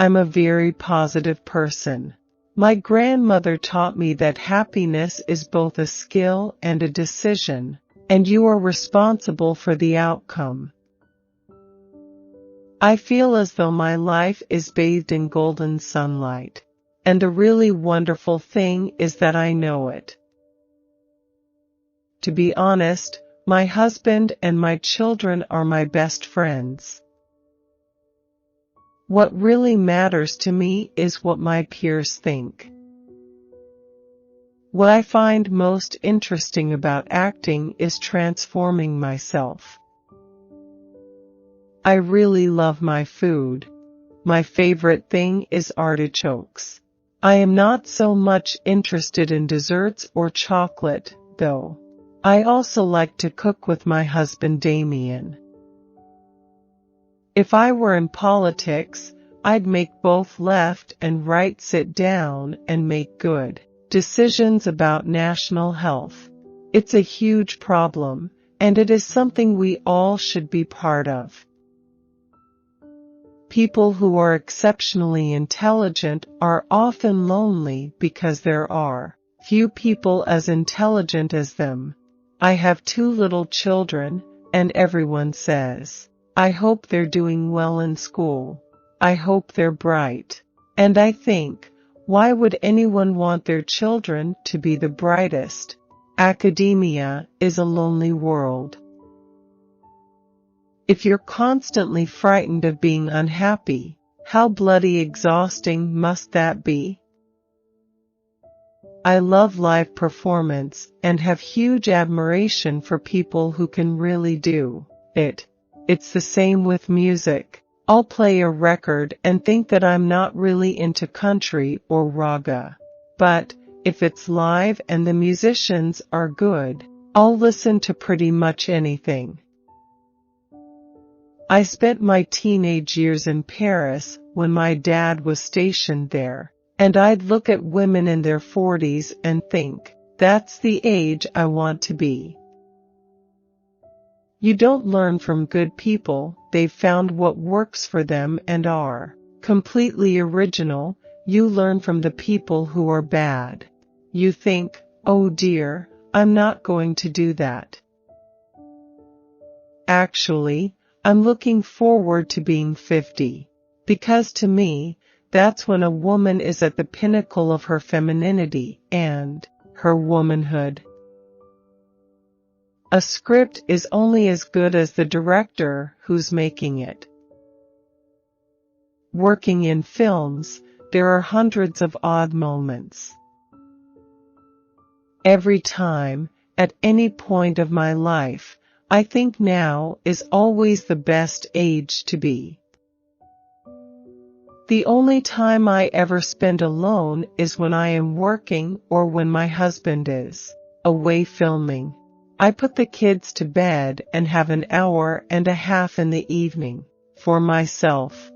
I'm a very positive person. My grandmother taught me that happiness is both a skill and a decision, and you are responsible for the outcome. I feel as though my life is bathed in golden sunlight, and the really wonderful thing is that I know it. To be honest, my husband and my children are my best friends. What really matters to me is what my peers think. What I find most interesting about acting is transforming myself. I really love my food. My favorite thing is artichokes. I am not so much interested in desserts or chocolate, though. I also like to cook with my husband Damien. If I were in politics, I'd make both left and right sit down and make good decisions about national health. It's a huge problem, and it is something we all should be part of. People who are exceptionally intelligent are often lonely because there are few people as intelligent as them. I have 2 little children, and everyone says, I hope they're doing well in school. I hope they're bright. And I think, why would anyone want their children to be the brightest? Academia is a lonely world. If you're constantly frightened of being unhappy, how bloody exhausting must that be? I love live performance and have huge admiration for people who can really do it. It's the same with music. I'll play a record and think that I'm not really into country or raga. But if it's live and the musicians are good, I'll listen to pretty much anything. I spent my teenage years in Paris when my dad was stationed there, and I'd look at women in their 40s and think, that's the age I want to be. You don't learn from good people, they've found what works for them and are completely original. You learn from the people who are bad. You think, oh dear, I'm not going to do that. Actually, I'm looking forward to being 50, because to me, that's when a woman is at the pinnacle of her femininity and her womanhood. A script is only as good as the director who's making it. Working in films, there are hundreds of odd moments. Every time, at any point of my life, I think now is always the best age to be. The only time I ever spend alone is when I am working or when my husband is away filming. I put the kids to bed and have an hour and a half in the evening for myself.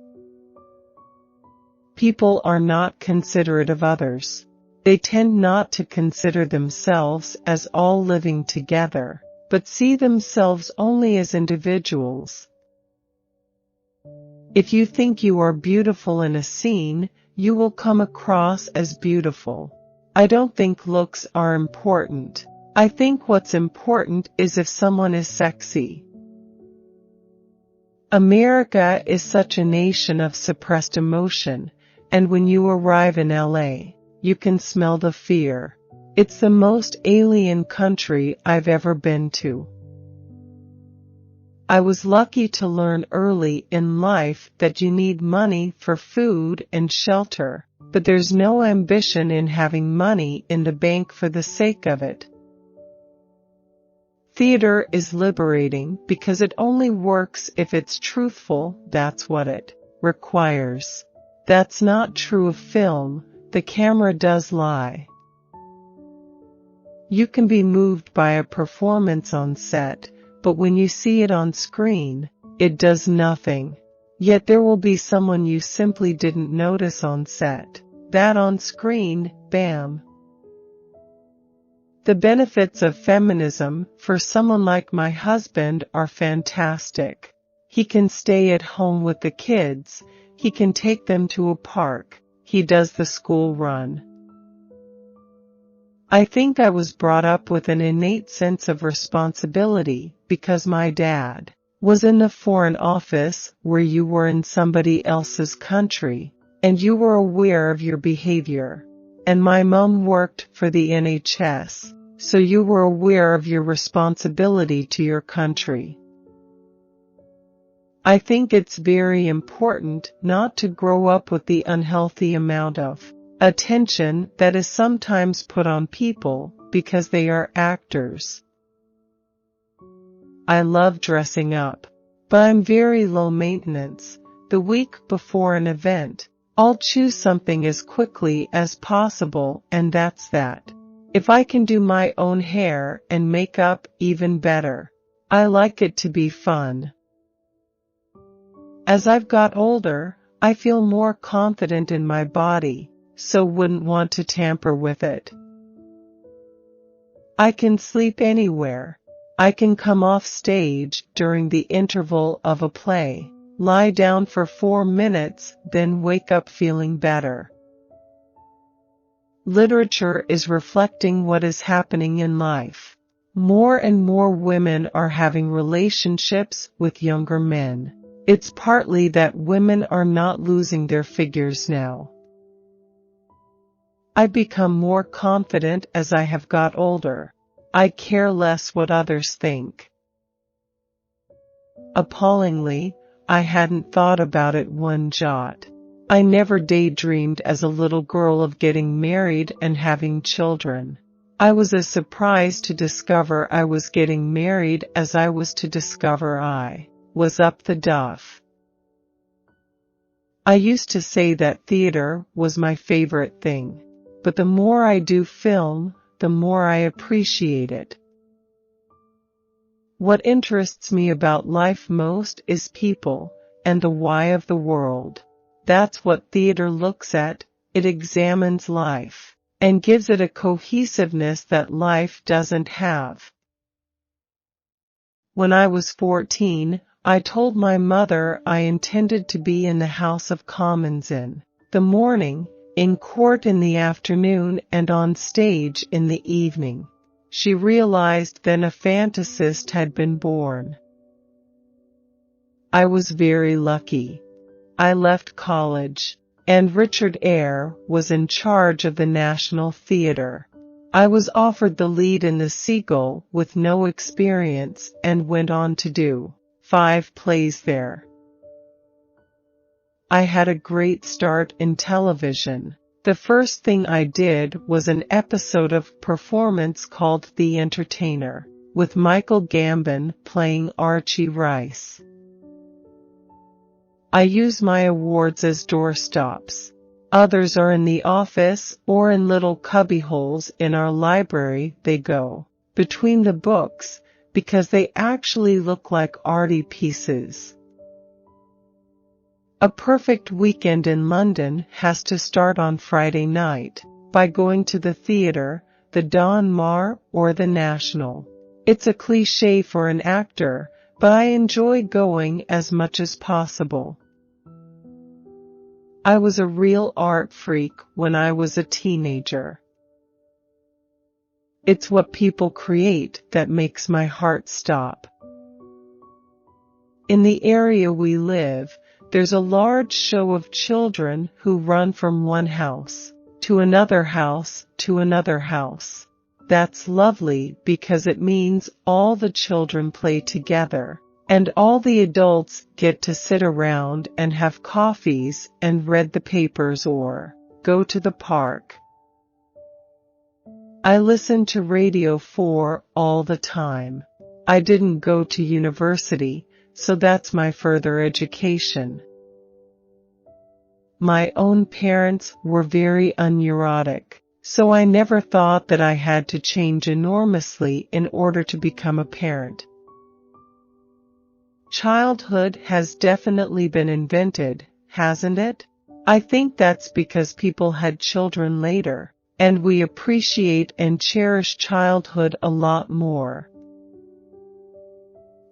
People are not considerate of others. They tend not to consider themselves as all living together, but see themselves only as individuals. If you think you are beautiful in a scene, you will come across as beautiful. I don't think looks are important. I think what's important is if someone is sexy. America is such a nation of suppressed emotion, and when you arrive in LA, you can smell the fear. It's the most alien country I've ever been to. I was lucky to learn early in life that you need money for food and shelter, but there's no ambition in having money in the bank for the sake of it. Theater is liberating because it only works if it's truthful. That's what it requires. That's not true of film. The camera does lie. You can be moved by a performance on set, but when you see it on screen, it does nothing. Yet there will be someone you simply didn't notice on set. That on screen, bam. The benefits of feminism for someone like my husband are fantastic. He can stay at home with the kids. He can take them to a park. He does the school run. I think I was brought up with an innate sense of responsibility because my dad was in the Foreign Office, where you were in somebody else's country and you were aware of your behavior. And my mom worked for the NHS, so you were aware of your responsibility to your country. I think it's very important not to grow up with the unhealthy amount of attention that is sometimes put on people because they are actors. I love dressing up, but I'm very low maintenance. The week before an event, I'll choose something as quickly as possible, and that's that. If I can do my own hair and makeup, even better. I like it to be fun. As I've got older, I feel more confident in my body, so wouldn't want to tamper with it. I can sleep anywhere. I can come off stage during the interval of a play, lie down for 4 minutes, then wake up feeling better. Literature is reflecting what is happening in life. More and more women are having relationships with younger men. It's partly that women are not losing their figures now. I become more confident as I have got older. I care less what others think. Appallingly, I hadn't thought about it one jot. I never daydreamed as a little girl of getting married and having children. I was as surprised to discover I was getting married as I was to discover I was up the duff. I used to say that theater was my favorite thing, but the more I do film, the more I appreciate it. What interests me about life most is people, and the why of the world. That's what theater looks at. It examines life, and gives it a cohesiveness that life doesn't have. When I was 14, I told my mother I intended to be in the House of Commons in the morning, in court in the afternoon, and on stage in the evening. She realized then a fantasist had been born. I was very lucky. I left college, and Richard Eyre was in charge of the National Theatre. I was offered the lead in The Seagull with no experience and went on to do 5 plays there. I had a great start in television. The first thing I did was an episode of Performance called The Entertainer, with Michael Gambon playing Archie Rice. I use my awards as doorstops. Others are in the office or in little cubbyholes in our library. They go between the books because they actually look like arty pieces. A perfect weekend in London has to start on Friday night by going to the theatre, the Don Mar or the National. It's a cliché for an actor, but I enjoy going as much as possible. I was a real art freak when I was a teenager. It's what people create that makes my heart stop. In the area we live, there's a large show of children who run from one house to another house to another house. That's lovely because it means all the children play together, and all the adults get to sit around and have coffees and read the papers or go to the park. I listen to Radio 4 all the time. I didn't go to university, so that's my further education. My own parents were very unneurotic, so I never thought that I had to change enormously in order to become a parent. Childhood has definitely been invented, hasn't it? I think that's because people had children later, and we appreciate and cherish childhood a lot more.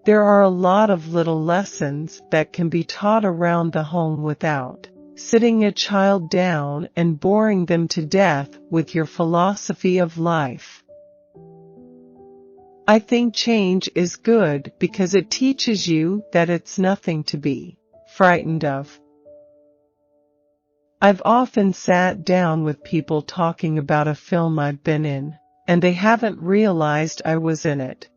There are a lot of little lessons that can be taught around the home without sitting a child down and boring them to death with your philosophy of life. I think change is good because it teaches you that it's nothing to be frightened of. I've often sat down with people talking about a film I've been in, and they haven't realized I was in it.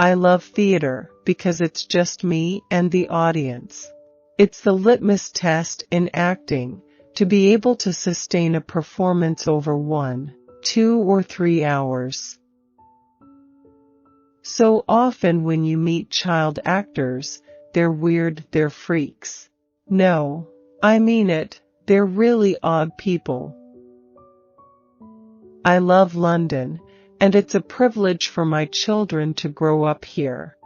I love theater because it's just me and the audience. It's the litmus test in acting, to be able to sustain a performance over 1, 2, or 3 hours. So often when you meet child actors, they're weird, they're freaks. No, I mean it, they're really odd people. I love London, and it's a privilege for my children to grow up here.